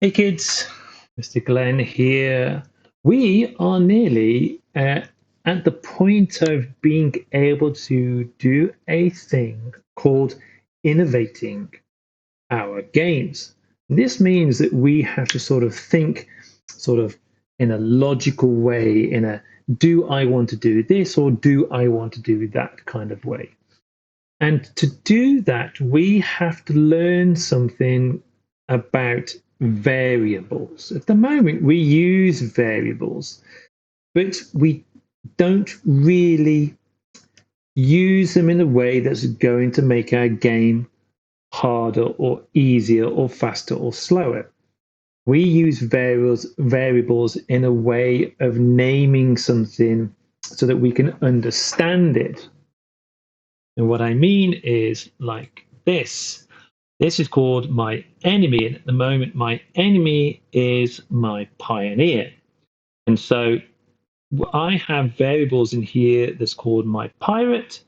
Hey kids, Mr. Glenn here. We are nearly at the point of being able to do a thing called innovating our games. This means that we have to sort of think sort of in a logical way, in a do I want to do this or do I want to do that kind of way. And to do that, we have to learn something about variables. At the moment, we use variables, but we don't really use them in a way that's going to make our game harder or easier or faster or slower. We use variables in a way of naming something so that we can understand it. And what I mean is like this. This is called my enemy. And at the moment, my enemy is my pioneer. And so I have variables in here that's called my pirate.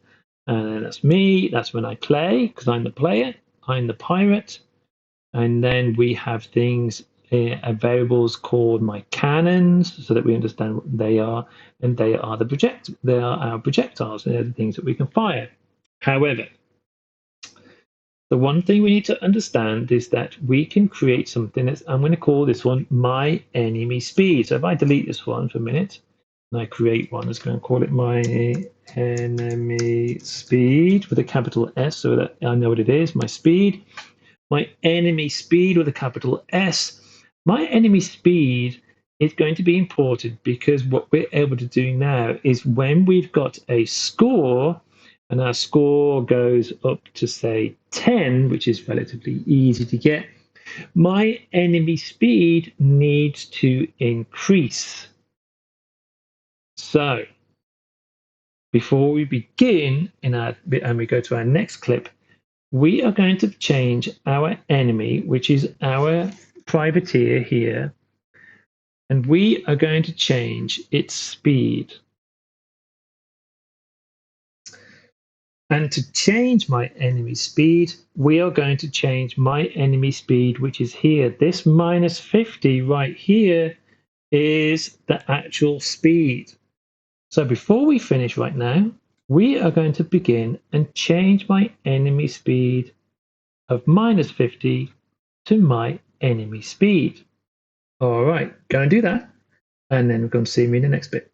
And that's me. That's when I play because I'm the player. I'm the pirate. And then we have things, variables called my cannons, so that we understand what they are. And they are they are our projectiles. They're the things that we can fire. However, the one thing we need to understand is that we can create something that's, I'm going to call this one my enemy speed. So if I delete this one for a minute and I create one, I'm just going to call it my enemy speed with a capital S so that I know what it is, my speed. My enemy speed with a capital S. My enemy speed is going to be important because what we're able to do now is when we've got a score and our score goes up to say 10, which is relatively easy to get, my enemy speed needs to increase. So before we begin and we go to our next clip, we are going to change our enemy, which is our privateer here, and we are going to change its speed. And to change my enemy speed, we are going to change my enemy speed, which is here. This minus 50 right here is the actual speed. So before we finish right now, we are going to begin and change my enemy speed of minus 50 to my enemy speed. All right, go and do that. And then we're going to see me in the next bit.